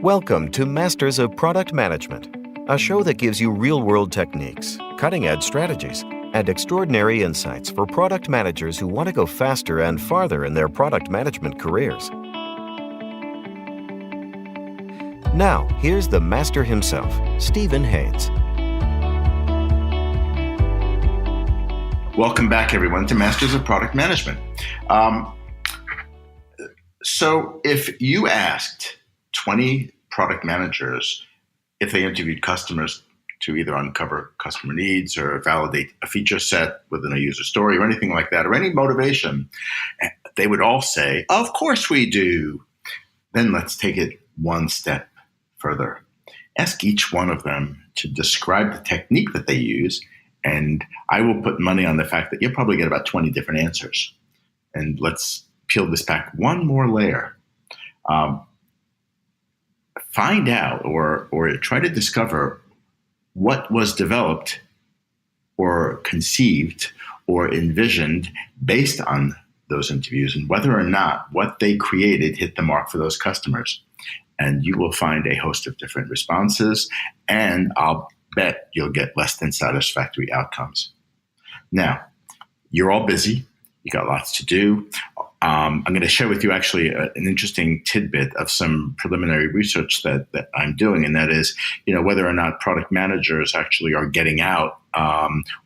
Welcome to Masters of Product Management, a show that gives you real-world techniques, cutting-edge strategies, and extraordinary insights for product managers who want to go faster and farther in their product management careers. Now, here's the master himself, Stephen Haines. Welcome back, everyone, to Masters of Product Management. So if you asked 20 product managers if they interviewed customers to either uncover customer needs or validate a feature set within a user story or anything like that, or any motivation, they would all say, "Of course we do." Then let's take it one step further. Ask each one of them to describe the technique that they use, and I will put money on the fact that you'll probably get about 20 different answers. And let's peel this back one more layer. Find out or try to discover what was developed or conceived or envisioned based on those interviews and whether or not what they created hit the mark for those customers. And you will find a host of different responses, and I'll bet you'll get less than satisfactory outcomes. Now, you're all busy. You got lots to do. I'm going to share with you actually an interesting tidbit of some preliminary research that I'm doing, and that is, whether or not product managers actually are getting out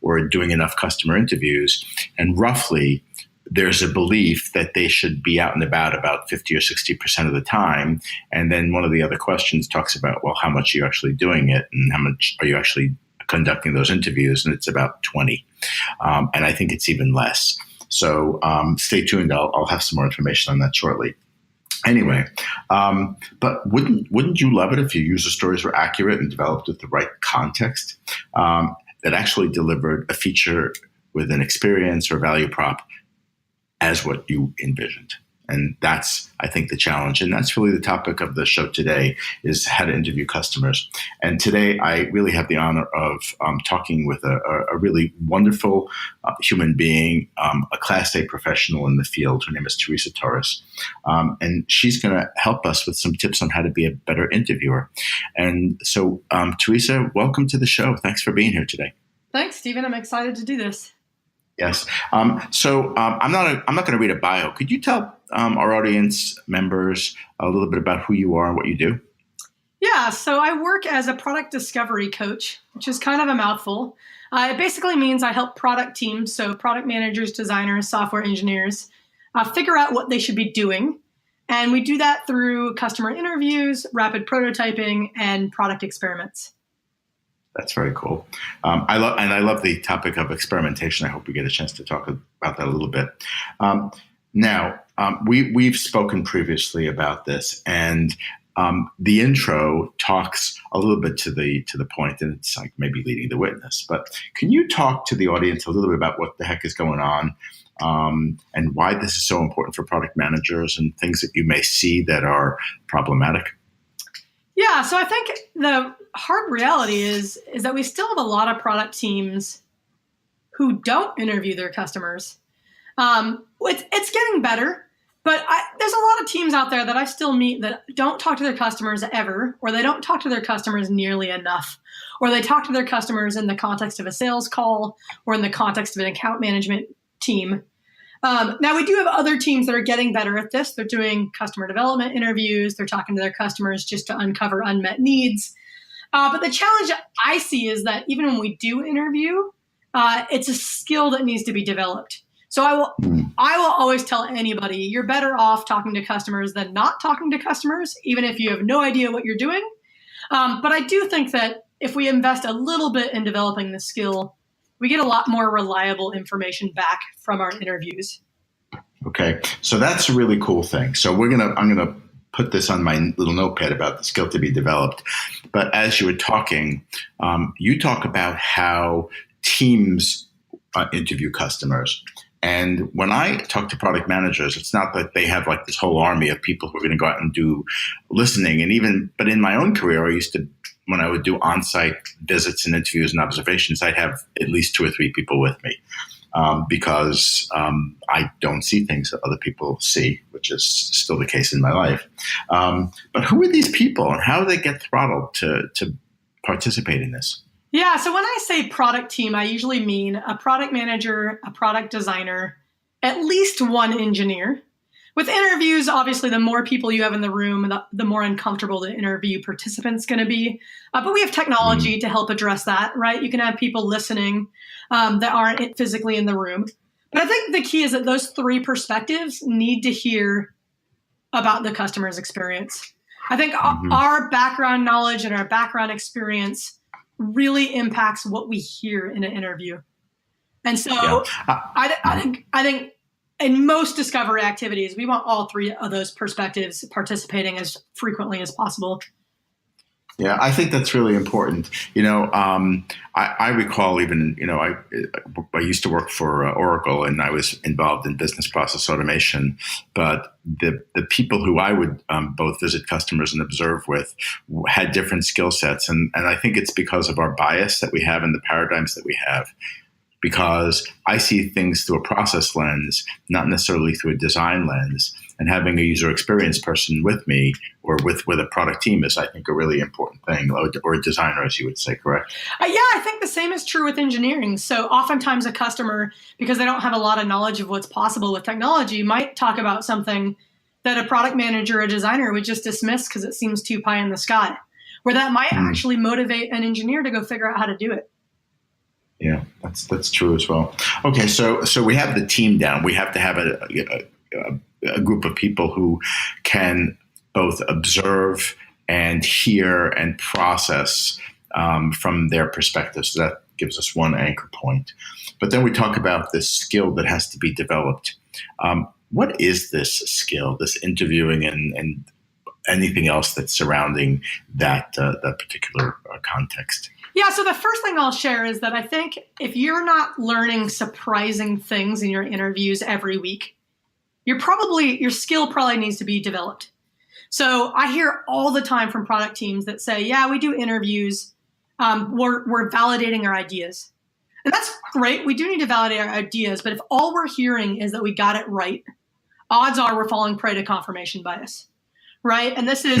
or doing enough customer interviews. And roughly, there's a belief that they should be out and about 50 or 60% of the time. And then one of the other questions talks about, well, how much are you actually doing it, and how much are you actually conducting those interviews? And it's about 20. And I think it's even less. So stay tuned. I'll have some more information on that shortly. Anyway, but wouldn't you love it if your user stories were accurate and developed with the right context that actually delivered a feature with an experience or value prop as what you envisioned? And that's, I think, the challenge. And that's really the topic of the show today, is how to interview customers. And today, I really have the honor of talking with a really wonderful human being, a Class A professional in the field. Her name is Teresa Torres. And she's going to help us with some tips on how to be a better interviewer. And so, Teresa, welcome to the show. Thanks for being here today. Thanks, Stephen. I'm excited to do this. Yes. So I'm not going to read a bio. Could you tell our audience members a little bit about who you are and what you do? Yeah. So I work as a product discovery coach, which is kind of a mouthful. It basically means I help product teams, so product managers, designers, software engineers, figure out what they should be doing. And we do that through customer interviews, rapid prototyping, and product experiments. That's very cool. I love the topic of experimentation. I hope we get a chance to talk about that a little bit. Now, we've spoken previously about this, and the intro talks a little bit to the point, and it's like maybe leading the witness. But can you talk to the audience a little bit about what the heck is going on, and why this is so important for product managers and things that you may see that are problematic? Yeah, so I think the hard reality is that we still have a lot of product teams who don't interview their customers. It's getting better, but there's a lot of teams out there that I still meet that don't talk to their customers ever, or they don't talk to their customers nearly enough, or they talk to their customers in the context of a sales call or in the context of an account management team. Now, we do have other teams that are getting better at this. They're doing customer development interviews. They're talking to their customers just to uncover unmet needs. But the challenge I see is that even when we do interview, it's a skill that needs to be developed. So I will always tell anybody, you're better off talking to customers than not talking to customers, even if you have no idea what you're doing. But I do think that if we invest a little bit in developing the skill, we get a lot more reliable information back from our interviews. Okay, so that's a really cool thing. So I'm gonna put this on my little notepad about the skill to be developed. But as you were talking, you talk about how teams interview customers. And when I talk to product managers, it's not that they have like this whole army of people who are going to go out and do listening. But in my own career, when I would do on-site visits and interviews and observations, I'd have at least 2 or 3 people with me. because I don't see things that other people see, which is still the case in my life. But who are these people and how do they get throttled to participate in this? Yeah, so when I say product team, I usually mean a product manager, a product designer, at least one engineer. With interviews, obviously, the more people you have in the room, the more uncomfortable the interview participant's going to be. But we have technology to help address that, right? You can have people listening that aren't physically in the room. But I think the key is that those three perspectives need to hear about the customer's experience. I think our background knowledge and our background experience really impacts what we hear in an interview. And so I think in most discovery activities, we want all three of those perspectives participating as frequently as possible. Yeah, I think that's really important. I recall even, I used to work for Oracle and I was involved in business process automation, but the people who I would both visit customers and observe with had different skill sets. And I think it's because of our bias that we have and the paradigms that we have. Because I see things through a process lens, not necessarily through a design lens. And having a user experience person with me or with a product team is, I think, a really important thing, or a designer, as you would say, correct? Yeah, I think the same is true with engineering. So oftentimes a customer, because they don't have a lot of knowledge of what's possible with technology, might talk about something that a product manager or designer would just dismiss because it seems too pie in the sky, where that might actually motivate an engineer to go figure out how to do it. Yeah, that's true as well. Okay, so we have the team down. We have to have a group of people who can both observe and hear and process from their perspective. So that gives us one anchor point. But then we talk about this skill that has to be developed. What is this skill, this interviewing and anything else that's surrounding that particular context? Yeah, so the first thing I'll share is that I think if you're not learning surprising things in your interviews every week, your skill probably needs to be developed. So I hear all the time from product teams that say, yeah, we do interviews. We're validating our ideas. And that's great. We do need to validate our ideas. But if all we're hearing is that we got it right, odds are we're falling prey to confirmation bias. Right. And this is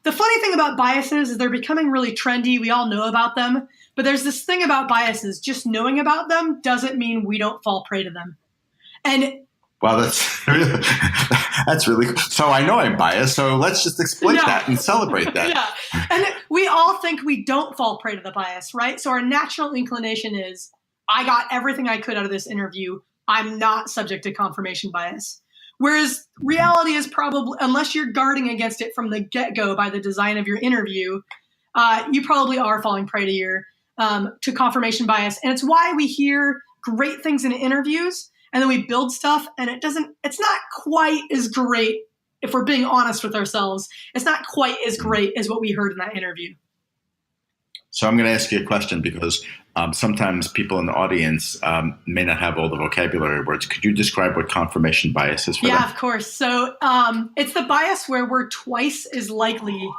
the funny thing about biases is they're becoming really trendy. We all know about them. But there's this thing about biases. Just knowing about them doesn't mean we don't fall prey to them. And well, that's really cool. So I know I'm biased. So let's just exploit that and celebrate that. Yeah. And we all think we don't fall prey to the bias. Right. So our natural inclination is I got everything I could out of this interview. I'm not subject to confirmation bias. Whereas reality is probably, unless you're guarding against it from the get-go by the design of your interview, you probably are falling prey to confirmation bias. And it's why we hear great things in interviews and then we build stuff and it's not quite as great, if we're being honest with ourselves, it's not quite as great as what we heard in that interview. So I'm going to ask you a question because sometimes people in the audience may not have all the vocabulary words. Could you describe what confirmation bias is for them? Yeah, of course. So it's the bias where we're twice as likely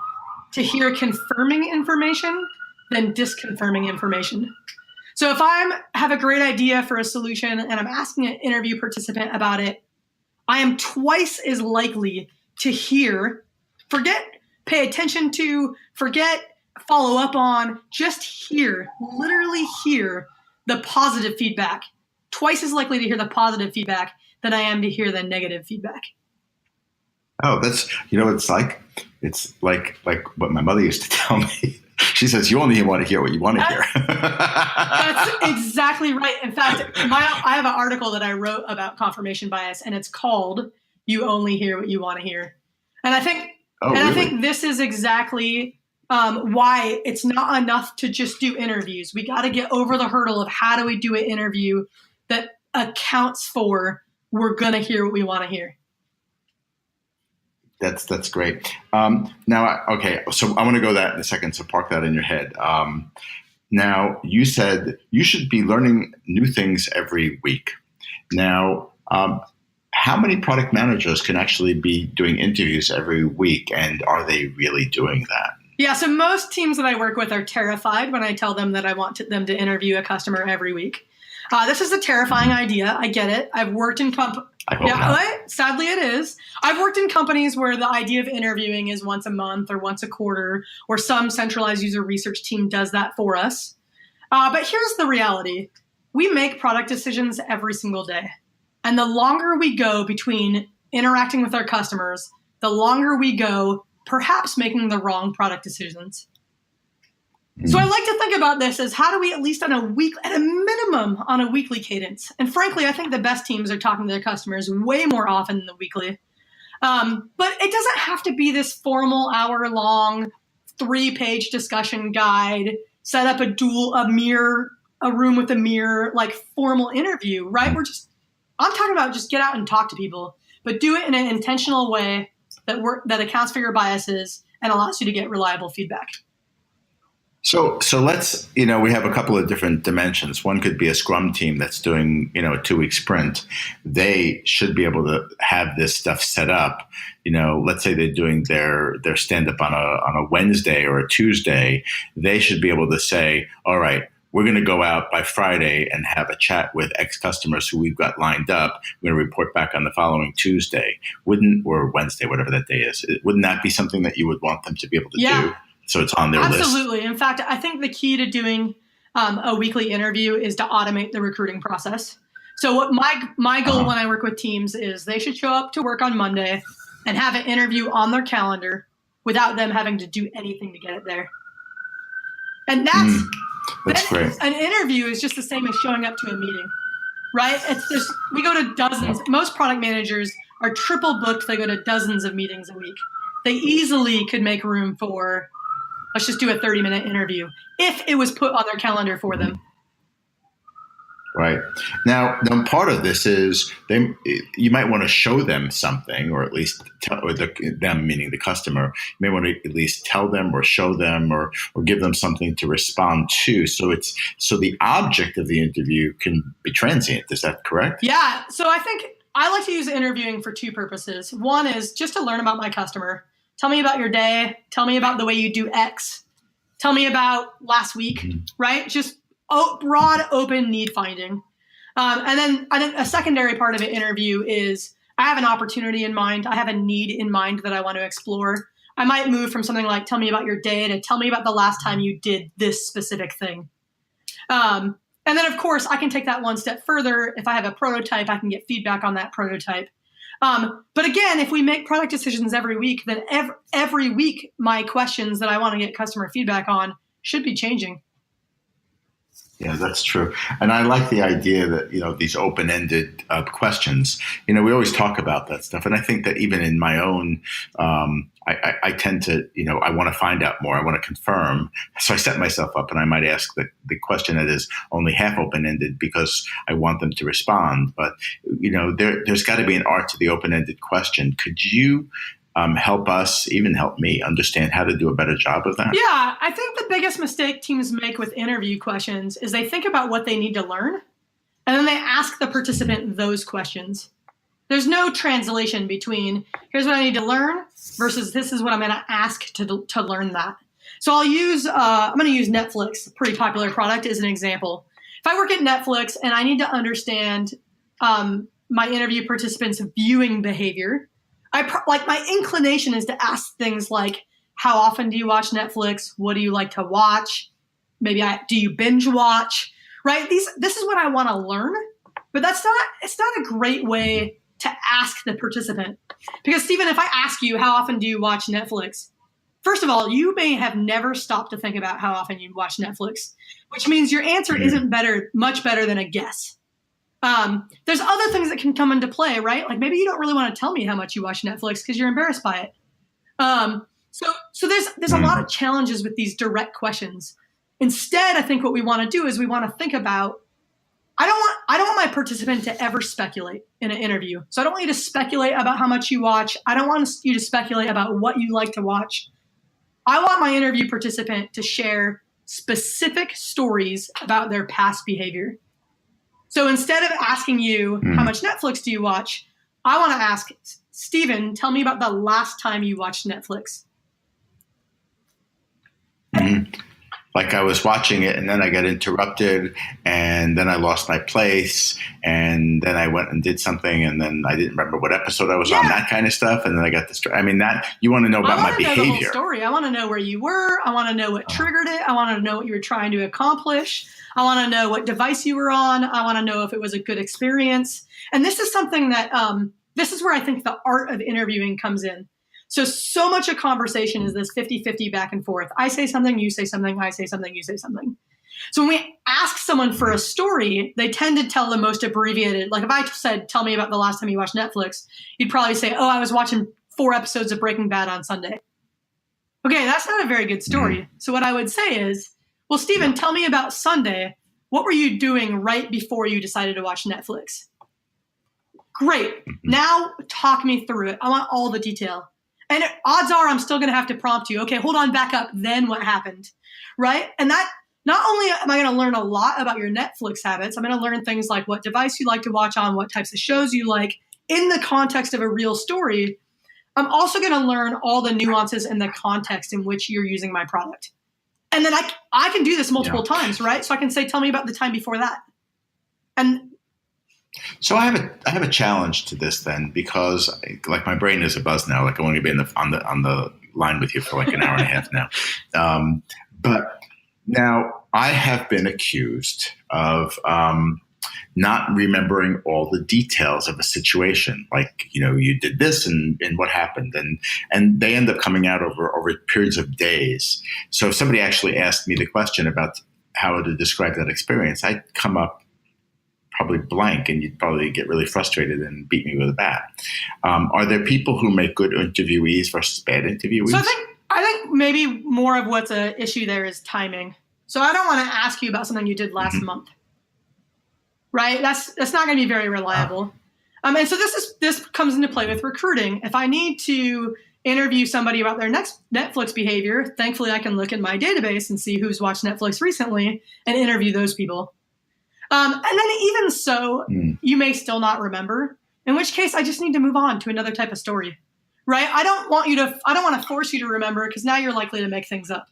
to hear confirming information than disconfirming information. So if I have a great idea for a solution and I'm asking an interview participant about it, I am twice as likely to hear, pay attention to, follow up on, literally hear the positive feedback. Twice as likely to hear the positive feedback than I am to hear the negative feedback. Oh, that's, it's like what my mother used to tell me. She says, you only want to hear what you want to hear. That's exactly right. In fact, I have an article that I wrote about confirmation bias, and it's called You Only Hear What You Want to Hear. And I think, I think this is exactly why it's not enough to just do interviews. We got to get over the hurdle of how do we do an interview that accounts for we're going to hear what we want to hear. That's great. Now, okay, so I want to go that in a second, so park that in your head. Now, you said you should be learning new things every week. Now, how many product managers can actually be doing interviews every week, and are they really doing that? Yeah, so most teams that I work with are terrified when I tell them that I want them to interview a customer every week. This is a terrifying idea. I get it. I've worked in I hope not. right? Sadly, it is. I've worked in companies where the idea of interviewing is once a month or once a quarter, or some centralized user research team does that for us. But here's the reality. We make product decisions every single day. And the longer we go between interacting with our customers, the longer we go perhaps making the wrong product decisions. So I like to think about this as how do we, at least at a minimum, on a weekly cadence. And frankly, I think the best teams are talking to their customers way more often than the weekly. But it doesn't have to be this formal hour-long, 3-page discussion guide, set up a room with a mirror, like formal interview, right? I'm talking about just get out and talk to people, but do it in an intentional way that accounts for your biases and allows you to get reliable feedback. So let's, we have a couple of different dimensions. One could be a Scrum team that's doing, a 2-week sprint. They should be able to have this stuff set up. Let's say they're doing their stand-up on a Wednesday or a Tuesday. They should be able to say, all right, we're going to go out by Friday and have a chat with X customers who we've got lined up. We're going to report back on the following Tuesday, or Wednesday, whatever that day is. Wouldn't that be something that you would want them to be able to do? So it's on their list. Absolutely. In fact, I think the key to doing a weekly interview is to automate the recruiting process. So what my goal when I work with teams is they should show up to work on Monday and have an interview on their calendar without them having to do anything to get it there. And that's great. An interview is just the same as showing up to a meeting, right? We go to dozens. Most product managers are triple booked. They go to dozens of meetings a week. They easily could make room for, let's just do a 30-minute interview if it was put on their calendar for them. Right. Now part of this is you might want to show them something, or at least them, meaning the customer. You may want to at least tell them or show them or give them something to respond to. So the object of the interview can be transient. Is that correct? Yeah. So I think I like to use interviewing for 2 purposes. One is just to learn about my customer. Tell me about your day. Tell me about the way you do X. Tell me about last week, right? Just broad, open need finding. And then I think a secondary part of an interview is I have an opportunity in mind. I have a need in mind that I want to explore. I might move from something like tell me about your day to tell me about the last time you did this specific thing. And then, of course, I can take that one step further. If I have a prototype, I can get feedback on that prototype. But again, if we make product decisions every week, then every week my questions that I want to get customer feedback on should be changing. Yeah, that's true. And I like the idea that, these open-ended questions, we always talk about that stuff. And I think that even in my own, I tend to, I want to find out more. I want to confirm. So I set myself up and I might ask the question that is only half open-ended because I want them to respond. But, there's got to be an art to the open-ended question. Could you help us, even help me, understand how to do a better job of that? Yeah, I think the biggest mistake teams make with interview questions is they think about what they need to learn, and then they ask the participant those questions. There's no translation between here's what I need to learn versus this is what I'm going to ask to learn that. So I'm going to use Netflix, a pretty popular product, as an example. If I work at Netflix and I need to understand my interview participants' viewing behavior, my inclination is to ask things like, how often do you watch Netflix? What do you like to watch? Maybe do you binge watch? Right? This is what I want to learn, but it's not a great way to ask the participant. Because Stephen, if I ask you, how often do you watch Netflix? First of all, you may have never stopped to think about how often you watch Netflix, which means your answer isn't much better than a guess. There's other things that can come into play, right? Like maybe you don't really want to tell me how much you watch Netflix because you're embarrassed by it. So there's a lot of challenges with these direct questions. Instead, I think what we want to do is we want to think about, I don't want my participant to ever speculate in an interview. So I don't want you to speculate about how much you watch. I don't want you to speculate about what you like to watch. I want my interview participant to share specific stories about their past behavior. So instead of asking you, how much Netflix do you watch? I want to ask, Stephen, tell me about the last time you watched Netflix. Like I was watching it and then I got interrupted and then I lost my place and then I went and did something and then I didn't remember what episode I was on, that kind of stuff. And then I got distracted. I mean, that you want to know about my behavior. I want to know the whole story. I want to know where you were. I want to know what triggered it. I want to know what you were trying to accomplish. I want to know what device you were on. I want to know if it was a good experience. And this is something that, this is where I think the art of interviewing comes in. So much of conversation is this 50-50 back and forth. I say something, you say something, I say something, you say something. So when we ask someone for a story, they tend to tell the most abbreviated. Like if I said, tell me about the last time you watched Netflix, you'd probably say, oh, I was watching 4 episodes of Breaking Bad on Sunday. Okay, that's not a very good story. So what I would say is, well, Stephen, tell me about Sunday. What were you doing right before you decided to watch Netflix? Great. Now talk me through it. I want all the detail. And odds are I'm still going to have to prompt you. Okay, hold on, back up. Then what happened? Right? And that not only am I going to learn a lot about your Netflix habits, I'm going to learn things like what device you like to watch on, what types of shows you like in the context of a real story. I'm also going to learn all the nuances and the context in which you're using my product. And then I can do this multiple times, right? So I can say, tell me about the time before that. And so I have a challenge to this then, because like my brain is abuzz now. Like I'm going to be on the line with you for like an hour and a half now. But now I have been accused of not remembering all the details of a situation. Like, you know, you did this and what happened, and they end up coming out over periods of days. So if somebody actually asked me the question about how to describe that experience, I'd come up probably blank, and you'd probably get really frustrated and beat me with a bat. Are there people who make good interviewees versus bad interviewees? So I think maybe more of what's an issue there is timing. So I don't want to ask you about something you did last month, right? That's not going to be very reliable. And so this comes into play with recruiting. If I need to interview somebody about their next Netflix behavior, thankfully I can look in my database and see who's watched Netflix recently and interview those people. And then even so, you may still not remember, in which case I just need to move on to another type of story, right? I don't want to force you to remember, because now you're likely to make things up.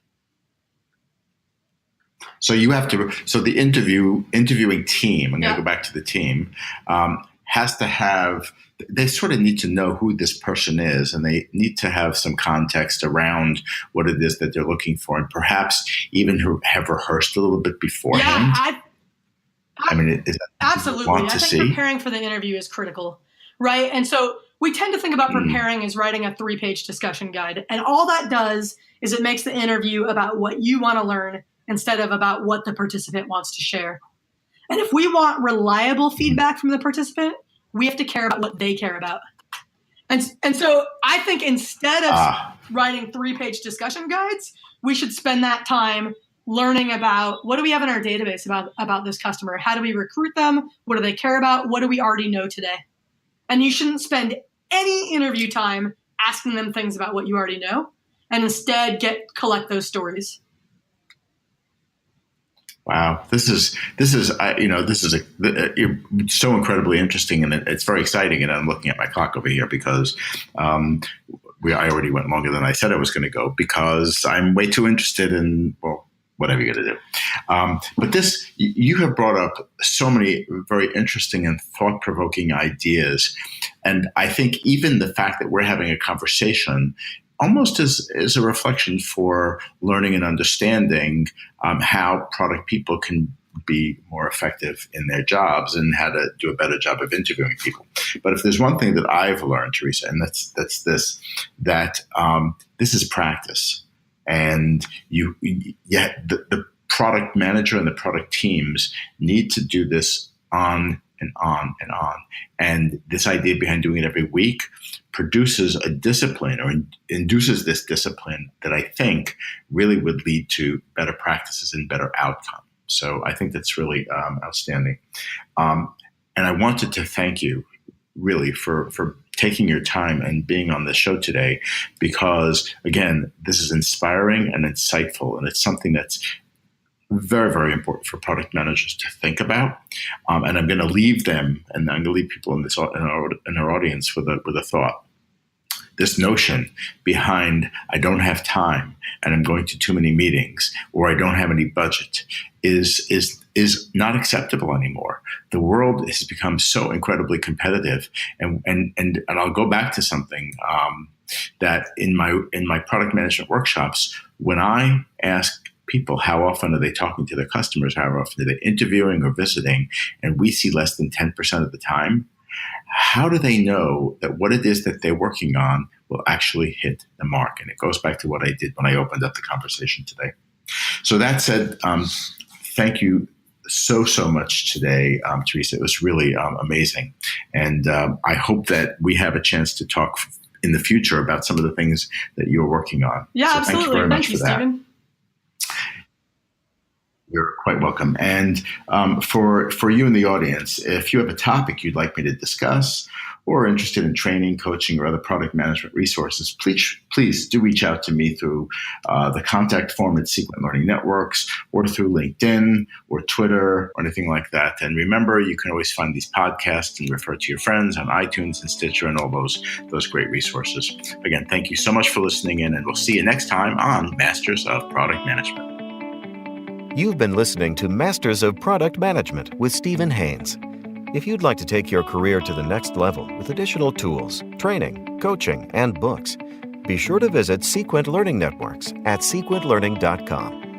So you have to, so the interviewing team, I'm going to go back to the team, has to have, they sort of need to know who this person is, and they need to have some context around what it is that they're looking for, and perhaps even have rehearsed a little bit beforehand. Yeah, I mean, is that absolutely. I think preparing for the interview is critical, right? And so we tend to think about preparing as writing a 3-page discussion guide. And all that does is it makes the interview about what you want to learn instead of about what the participant wants to share. And if we want reliable feedback from the participant, we have to care about what they care about. And so I think instead of writing 3-page discussion guides, we should spend that time learning about what do we have in our database about this customer? How do we recruit them? What do they care about? What do we already know today? And you shouldn't spend any interview time asking them things about what you already know, and instead collect those stories. Wow, this is so incredibly interesting, and it's very exciting. And I'm looking at my clock over here because I already went longer than I said I was going to go, because I'm way too interested in whatever you're going to do. But you have brought up so many very interesting and thought-provoking ideas. And I think even the fact that we're having a conversation almost is a reflection for learning and understanding how product people can be more effective in their jobs and how to do a better job of interviewing people. But if there's one thing that I've learned, Teresa, and that's this, that this is practice. And the product manager and the product teams need to do this on and on and on. And this idea behind doing it every week produces a discipline, or induces this discipline, that I think really would lead to better practices and better outcomes. So I think that's really outstanding. And I wanted to thank you really for taking your time and being on the show today, because again, this is inspiring and insightful, and it's something that's very, very important for product managers to think about. And I'm going to leave them, and I'm going to leave people in our audience with a thought. this notion behind I don't have time and I'm going to too many meetings or I don't have any budget is not acceptable anymore. The world has become so incredibly competitive, and I'll go back to something that in my product management workshops, when I ask people how often are they talking to their customers, how often are they interviewing or visiting, and we see less than 10% of the time, how do they know that what it is that they're working on will actually hit the mark? And it goes back to what I did when I opened up the conversation today. So that said, thank you so much today, Teresa. It was really amazing. And I hope that we have a chance to talk in the future about some of the things that you're working on. Yeah, so absolutely. Thank you very much for that. Stephen. You're quite welcome. And for you in the audience, if you have a topic you'd like me to discuss or are interested in training, coaching, or other product management resources, please do reach out to me through the contact form at Sequent Learning Networks or through LinkedIn or Twitter or anything like that. And remember, you can always find these podcasts and refer to your friends on iTunes and Stitcher and all those great resources. Again, thank you so much for listening in, and we'll see you next time on Masters of Product Management. You've been listening to Masters of Product Management with Stephen Haines. If you'd like to take your career to the next level with additional tools, training, coaching, and books, be sure to visit Sequent Learning Networks at sequentlearning.com.